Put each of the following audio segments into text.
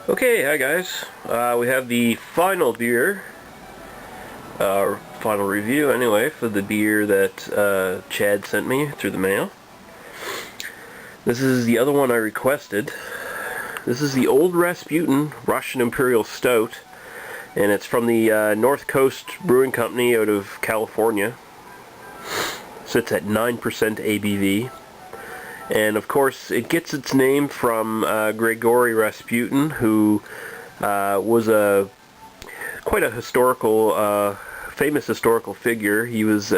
Okay, hi guys. We have the final beer, final review anyway, for the beer that Chad sent me through the mail. This is the other one I requested. This is the Old Rasputin Russian Imperial Stout, and it's from the North Coast Brewing Company out of California. Sits at 9% ABV. And of course, it gets its name from Grigory Rasputin, who was quite a historical, famous historical figure. He was,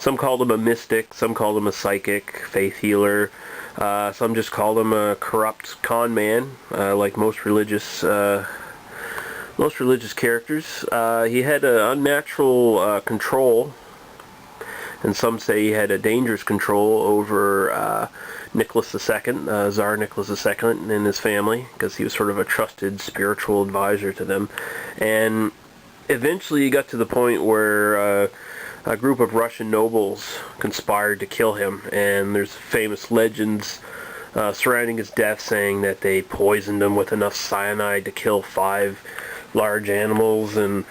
some called him a mystic, some called him a psychic, faith healer. Some just called him a corrupt con man, like most religious characters. He had an unnatural control. And some say he had a dangerous control over Nicholas II, Tsar Nicholas II, and his family, because he was sort of a trusted spiritual advisor to them. And eventually he got to the point where a group of Russian nobles conspired to kill him, and there's famous legends surrounding his death saying that they poisoned him with enough cyanide to kill 5 large animals, and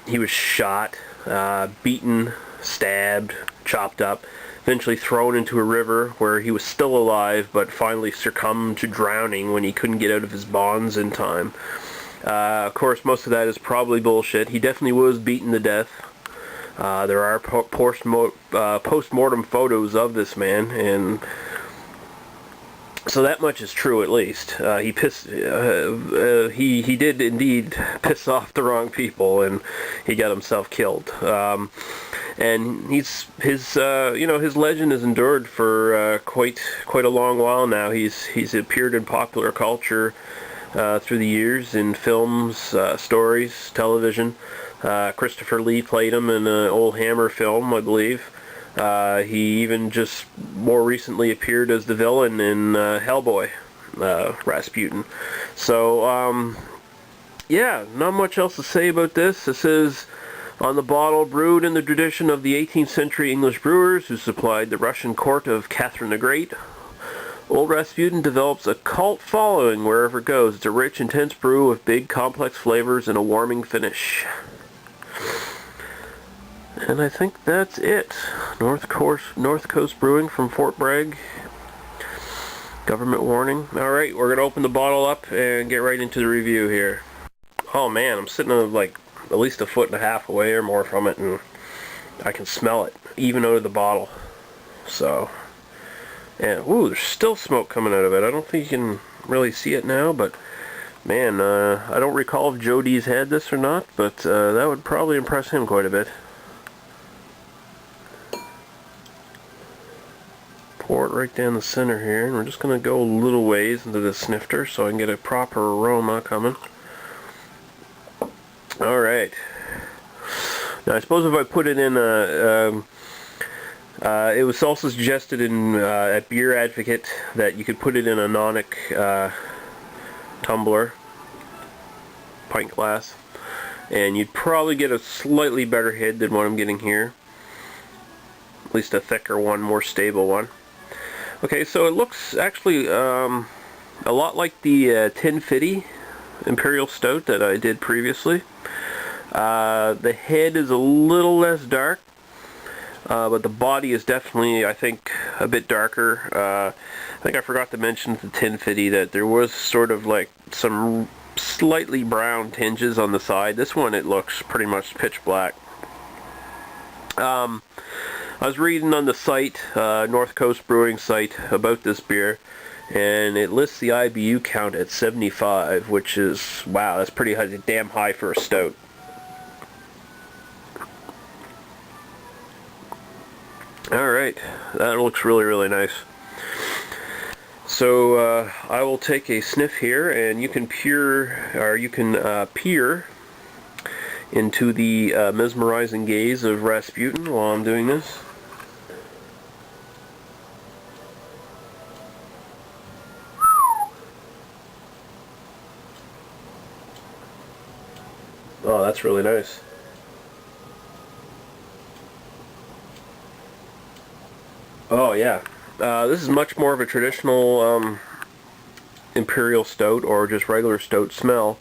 he was shot, beaten, stabbed, chopped up, eventually thrown into a river where he was still alive but finally succumbed to drowning when he couldn't get out of his bonds in time. Of course, most of that is probably bullshit. He definitely was beaten to death. There are post-mortem photos of this man, and so that much is true at least. He did indeed piss off the wrong people, and he got himself killed. And his legend has endured for quite a long while now. He's appeared in popular culture through the years, in films, stories, television. Christopher Lee played him in an old Hammer film, I believe. He even just more recently appeared as the villain in Hellboy, Rasputin. So, yeah, not much else to say about this. This is on the bottle, brewed in the tradition of the 18th century English brewers who supplied the Russian court of Catherine the Great. Old Rasputin develops a cult following wherever it goes. It's a rich, intense brew with big, complex flavors and a warming finish. And I think that's it. North Coast Brewing from Fort Bragg. Government warning. Alright, we're going to open the bottle up and get right into the review here. Oh man, I'm sitting like at least 1.5 feet away or more from it, and I can smell it, even out of the bottle. So, and ooh, there's still smoke coming out of it. I don't think you can really see it now, but man, I don't recall if Joe D's had this or not, but that would probably impress him quite a bit. Pour it right down the center here, and we're just going to go a little ways into the snifter so I can get a proper aroma coming. Alright. Now I suppose if I put it in it was also suggested in at Beer Advocate that you could put it in a nonic tumbler, pint glass, and you'd probably get a slightly better head than what I'm getting here. At least a thicker one, more stable one. Okay, so it looks actually a lot like the 1050 Imperial Stout that I did previously. The head is a little less dark, but the body is definitely, I think, a bit darker. I think I forgot to mention with the 1050 that there was sort of like some slightly brown tinges on the side. This one, it looks pretty much pitch black. I was reading on the site, North Coast Brewing site, about this beer, and it lists the IBU count at 75, which is, wow, that's pretty high, damn high for a stout. Alright, that looks really nice. So I will take a sniff here, and you can peer into the mesmerizing gaze of Rasputin while I'm doing this. Oh, That's really nice. Oh yeah, this is much more of a traditional Imperial Stout or just regular Stout smell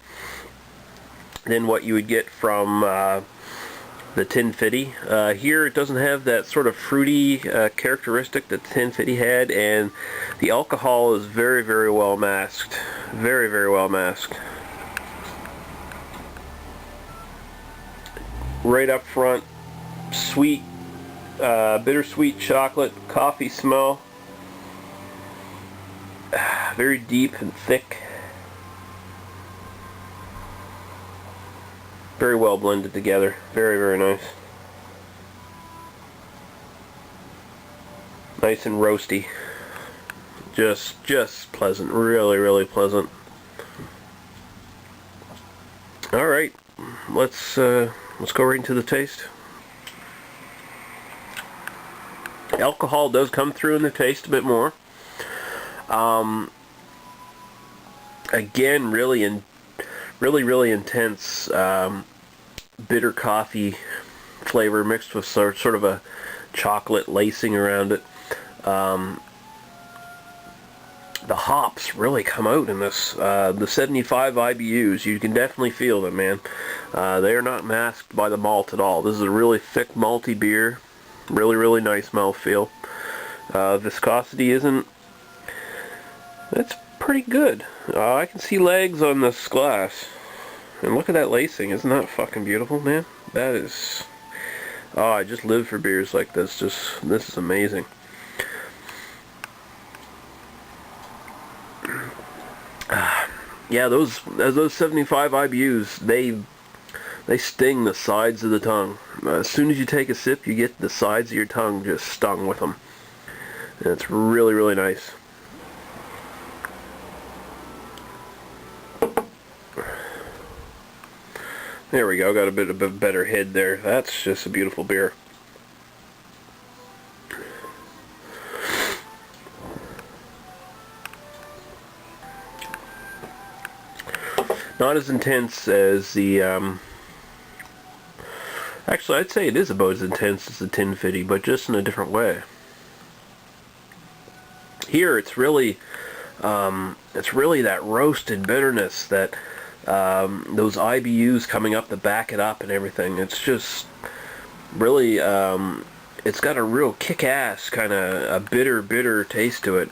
than what you would get from the Tin Fitty. Here it doesn't have that sort of fruity characteristic that Tin Fitty had, and the alcohol is very, very well masked. Very, very well masked. Right up front, sweet, bittersweet chocolate, coffee smell. Very deep and thick. Very well blended together. Very, very nice. Nice and roasty. Just pleasant. Really, really pleasant. All right, let's go right into the taste. Alcohol does come through in the taste a bit more. Again, really intense bitter coffee flavor mixed with sort of a chocolate lacing around it. The hops really come out in this. The 75 IBUs, you can definitely feel them, man. They are not masked by the malt at all. This is a really thick malty beer. Really, really nice mouthfeel. Viscosity isn't... It's pretty good. I can see legs on this glass. And look at that lacing. Isn't that fucking beautiful, man? That is... Oh, I just live for beers like this. This is amazing. Yeah, those 75 IBUs, they sting the sides of the tongue. As soon as you take a sip, you get the sides of your tongue just stung with them. And it's really, really nice. There we go, got a bit of a better head there. That's just a beautiful beer. Not as intense as the, actually I'd say it is about as intense as the Tin Fitty, but just in a different way. Here it's really that roasted bitterness, that those IBUs coming up to back it up and everything. It's just really, it's got a real kick-ass kind of a bitter taste to it.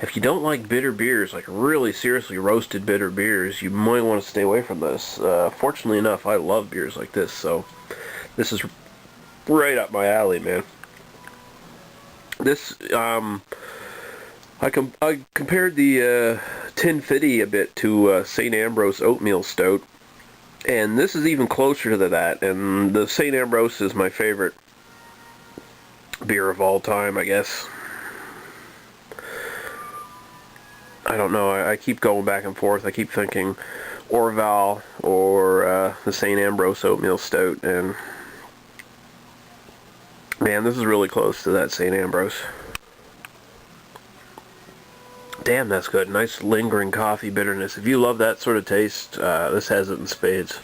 If you don't like bitter beers, like really seriously roasted bitter beers, you might want to stay away from this. Fortunately enough, I love beers like this, so this is right up my alley, man. This, I compared the Tin Fitty a bit to St. Ambrose Oatmeal Stout, and this is even closer to that, and the St. Ambrose is my favorite beer of all time, I guess. I don't know, I keep going back and forth. I keep thinking Orval or the St. Ambrose Oatmeal Stout, and man, this is really close to that St. Ambrose. Damn, that's good. Nice lingering coffee bitterness. If you love that sort of taste, this has it in spades.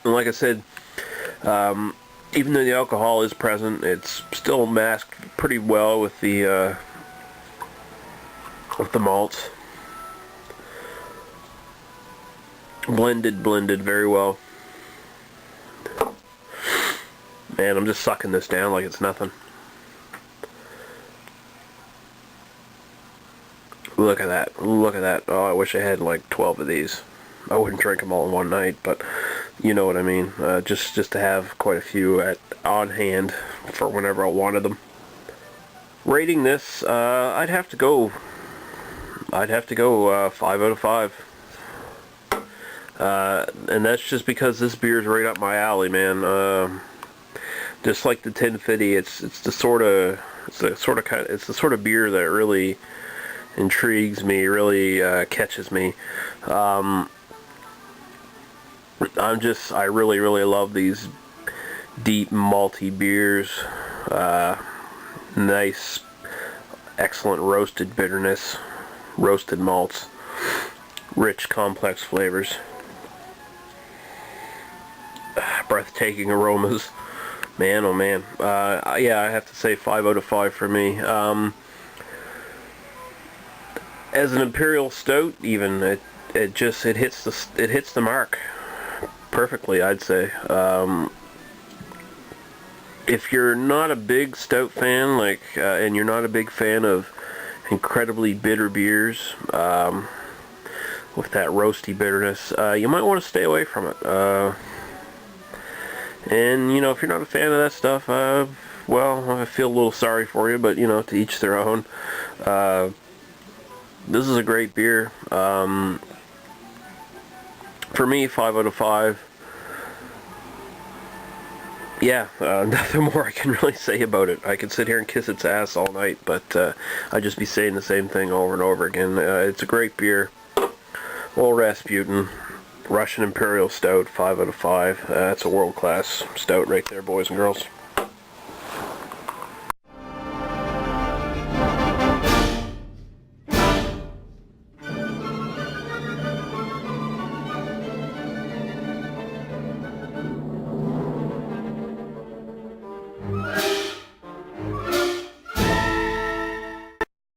And like I said, even though the alcohol is present, it's still masked pretty well with the malts. Blended very well. Man, I'm just sucking this down like it's nothing. Look at that. Look at that. Oh, I wish I had like 12 of these. I wouldn't drink them all in one night, but you know what I mean. Just to have quite a few on hand for whenever I wanted them. Rating this, I'd have to go 5 out of 5. And that's just because this beer's right up my alley, man. Just like the Tin Fitty, it's the sort of beer that really intrigues me, really catches me. I really love these deep malty beers. Nice excellent roasted bitterness, roasted malts, rich, complex flavors, breathtaking aromas. Man, oh man. Yeah, I have to say 5 out of 5 for me. As an Imperial Stout, even it hits the mark perfectly, I'd say. If you're not a big stout fan, and you're not a big fan of incredibly bitter beers with that roasty bitterness, you might want to stay away from it. And you know, if you're not a fan of that stuff, well, I feel a little sorry for you, but you know, to each their own. This is a great beer. For me, 5 out of 5. Yeah, nothing more I can really say about it. I could sit here and kiss its ass all night, but I'd just be saying the same thing over and over again. It's a great beer. Old Rasputin, Russian Imperial Stout, 5 out of 5. That's a world-class stout right there, boys and girls.